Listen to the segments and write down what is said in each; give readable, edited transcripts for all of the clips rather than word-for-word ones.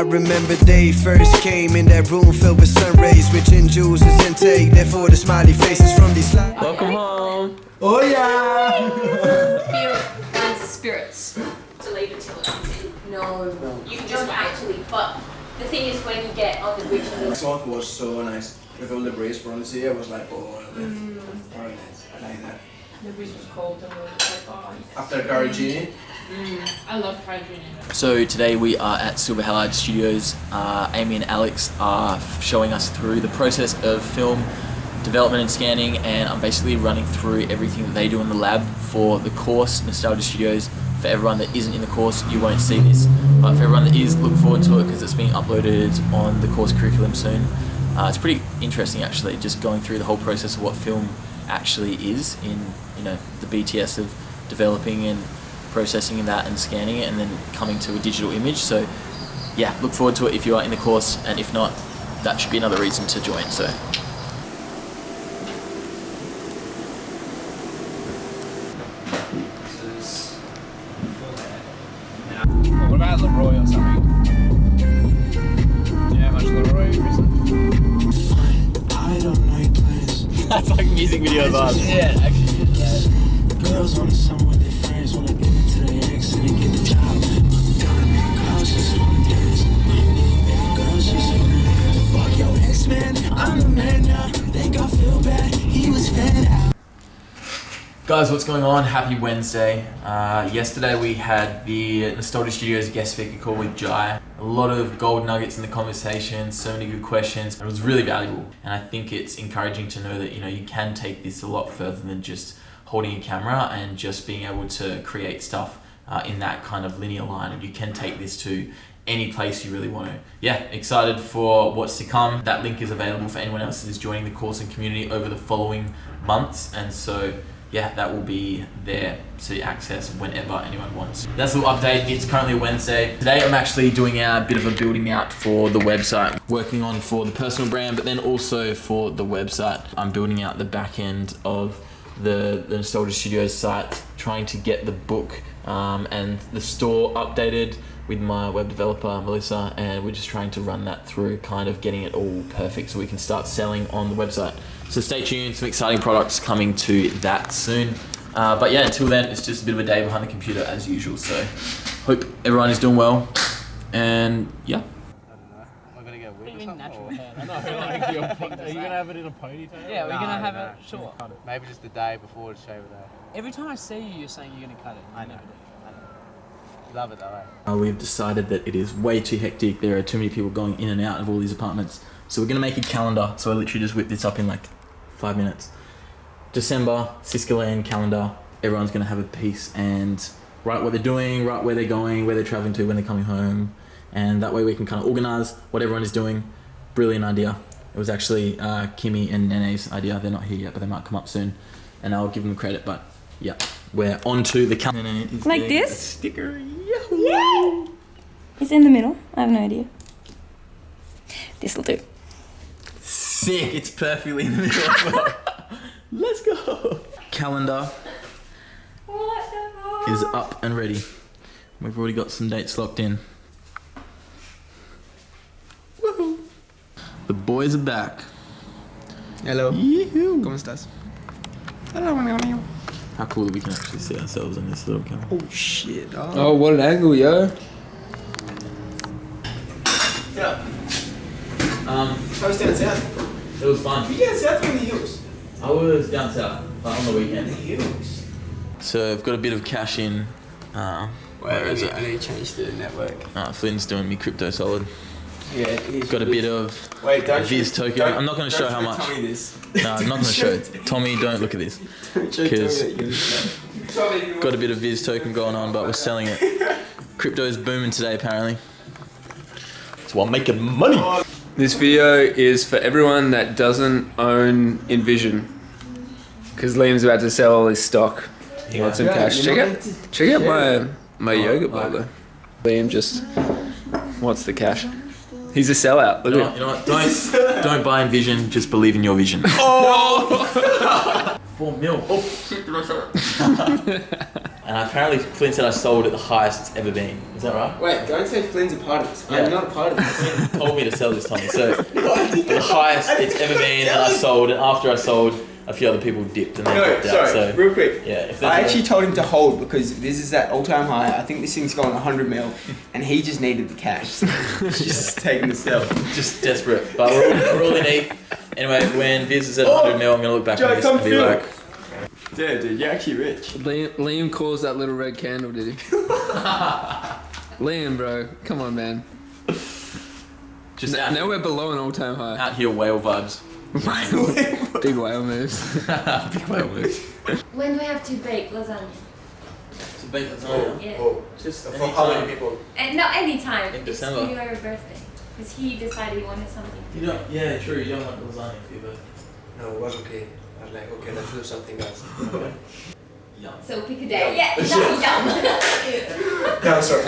I remember they first came in that room filled with sun rays, with gin juices intake. Therefore the smiley faces from these slides. Welcome home. Oh yeah. Beer and spirits. To leave until it comes in. No. You can just wait to leave. But the thing is, when you get on the bridge, The salt was so nice with all the breeze from the sea. I was like, oh, very nice. I like that. the breeze was cold and we were just like, oh. After Carigini. I love Carigini. So today we are at Silver Halide Studios. Amy and Alex are showing us through the process of film development and scanning, and I'm basically running through everything that they do in the lab for the course, Nostalgia Studios. For everyone that isn't in the course, you won't see this, but for everyone that is, look forward to it because it's being uploaded on the course curriculum soon. It's pretty interesting actually, just going through the whole process of what film actually is in, you know, the BTS of developing and processing that and scanning it and then coming to a digital image. So yeah, look forward to it if you are in the course, and if not, that should be another reason to join. So what about Leroy or something? Do you know how much Leroy is? that's like music video vibes. Yeah, actually is. Girls wanna someone with their friends, wanna give it to their ex and they get the job done. Girls just wanna dance. Girls just wanna dance. Fuck your ex, man. I'm the man now. Think I feel bad. He was fan out. Guys, what's going on? Happy Wednesday. Yesterday we had the Nostalgia Studios guest speaker call with Jai. A lot of gold nuggets in the conversation, so many good questions. It was really valuable, and I think it's encouraging to know that, you know, you can take this a lot further than just holding a camera and just being able to create stuff in that kind of linear line, and you can take this to any place you really want to. Yeah, excited for what's to come. That link is available for anyone else that is joining the course and community over the following months, and so yeah, that will be there to access whenever anyone wants. That's a little update. It's currently a Wednesday. Today I'm actually doing a bit of a building out for the website. Working on for the personal brand, but then also for the website. I'm building out the back end of the Nostalgia Studios site, trying to get the book and the store updated with my web developer, Melissa, and we're just trying to run that through, kind of getting it all perfect so we can start selling on the website. So stay tuned, some exciting products coming to that soon. But yeah, until then, it's just a bit of a day behind the computer as usual. So hope everyone is doing well, and yeah. I don't know. Am I gonna get weird or something? Natural hair. I know, like are you gonna have it in a ponytail? Yeah, we're gonna have it short. Maybe just the day before the shave day. Every time I see you, you're saying you're gonna cut it. I know. You love it that way. We've decided that it is way too hectic. There are too many people going in and out of all these apartments. So we're gonna make a calendar. So I literally just whipped this up in like 5 minutes. December, Siska Land calendar. Everyone's gonna have a piece and write what they're doing, write where they're going, where they're traveling to, when they're coming home. And that way we can kind of organize what everyone is doing. Brilliant idea. It was actually Kimmy and Nene's idea. They're not here yet, but they might come up soon. And I'll give them credit, but yeah. We're onto the calendar. Like this? Sticker. Yeah. It's in the middle. I have no idea. This'll do. Sick. It's perfectly in the middle as well. Let's go. Calendar is up and ready. We've already got some dates locked in. Woohoo. The boys are back. Hello. Yee-hoo. ¿Cómo estás? How cool that we can actually see ourselves in this little camera. Oh shit. Oh, what an angle, yo. Yeah. I was down south. It was fun. You down south in the hills? I was down south, but on the weekend. The hills. So I've got a bit of cash in. Where is it? I need to change the network. Flynn's doing me crypto solid. Yeah, Got a bit of Viz token. I'm not going to show how much. Tommy this. No, I'm not going to show it. Tommy, don't look at this. Because got a bit of Viz token going on, but we're selling it. Crypto's booming today, apparently. So I'm making money. This video is for everyone that doesn't own Envision, because Liam's about to sell all his stock. He wants some cash. Check out my yoga ball though. Liam just wants the cash. He's a sellout. Look at him. You know what? Don't buy Envision. Just believe in your vision. Oh! 4 mil. Oh shit! Did I sell it? And apparently Flynn said I sold at the highest it's ever been. Is that right? Wait, don't say Flynn's a part of this. Yeah. I'm not a part of this. Flynn told me to sell this, Tommy. So the highest it's ever been, and I sold. And after I sold, a few other people dipped and they dropped out. So real quick. yeah, if I actually told him to hold because this is at all-time high. I think this thing's going 100 mil, and he just needed the cash. He's just taking the sell. just desperate. But we're all in E. Anyway, when Viz is at 100 mil, I'm gonna look back Joe, on this come and be feel like, Yeah, dude, you're actually rich. Liam calls that little red candle, did he? Liam, bro, come on, man. just Now we're below an all-time high. out here whale vibes. Big whale moves. Big whale moves. When do we have to bake lasagna? To bake lasagna. Yeah. Just for how many people? And not anytime. In Just December. for your birthday. Because he decided he wanted something. You don't. Yeah, true. You don't want lasagna for your birthday. No, it was okay. I was like, okay, let's do something else. Yum. So pick a day. Yeah, yum. No, sorry.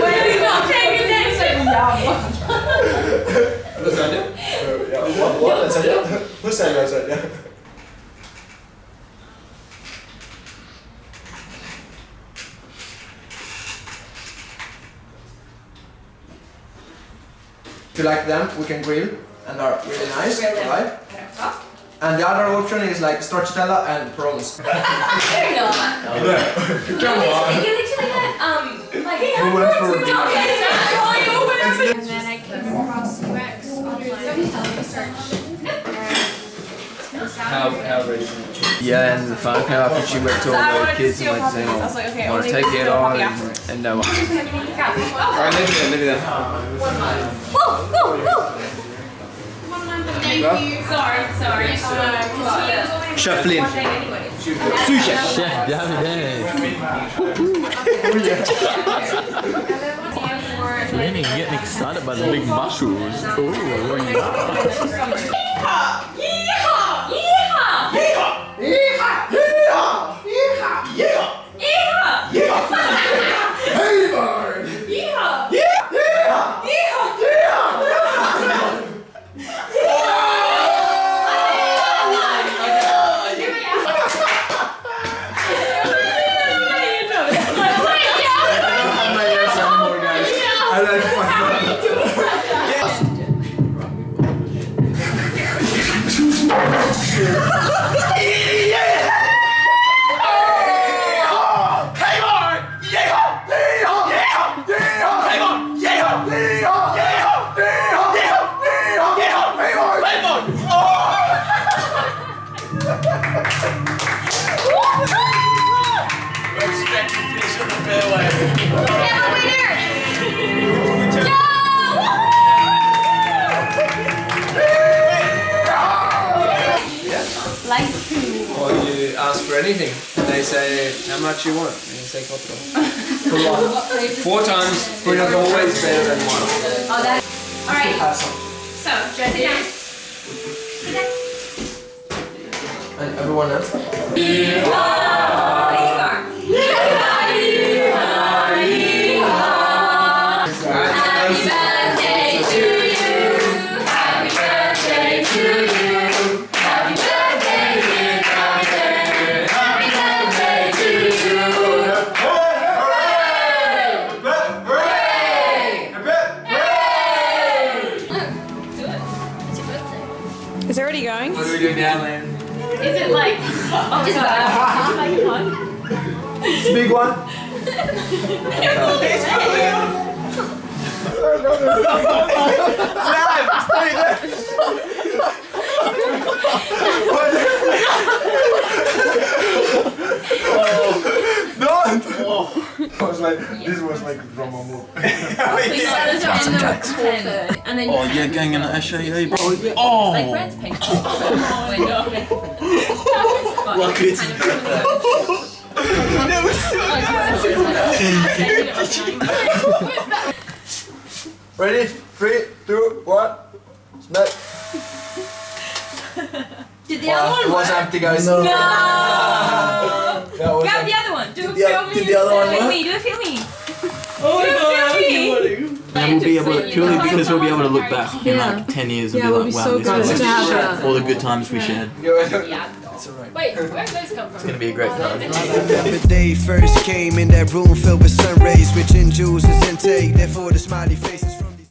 When we not take a day, it's like yum. Lasagna? What? Lasagna? Who said lasagna? If you like them, we can grill, and are really nice, Grill them. right? And the other option is like stracciatella and prawns. Come on. You literally had like We went for and then I came across UX online search. How recent? Yeah, and the final came after she went to all the kids and went to say, want to take it on, and no one. Alright, leave it there. Sorry. Chef Lynn. Chef Flynn, you're getting excited by the big mushrooms. Or you ask for anything, and they say how much you want, and you say cuatro. For one. 4 times, but it's always better than 1. Oh, that. All right. Have some. So, sit down. Sit down. And everyone else? Happy birthday to you. Happy birthday to you. Happy birthday, dear Carter. Happy birthday to you. It's your birthday. Is it already going? What do we do now, Liam? Is it like? Oh my god! Like a hug? It's a big one. This was like a drama move. We started in the 10, and then Oh, you're going in the SHA, bro. like Oh, Brent's picture. lucky it's his birthday. Ready? 3, 2, 1. Snap. Did the other It one was work? empty, guys. No! That was Grab empty. the other one. Do a Did film me. the other one Film work? me. Do a film me. Oh Do a film me. And we'll be able to, purely because we'll be able to look back in like 10 years and be like, wow, this was all the good times we shared. Yeah. Wait, where did those come from? It's gonna be a great time. Remember day first came in that room filled with sun rays, switching juices intake. Therefore the smiley faces.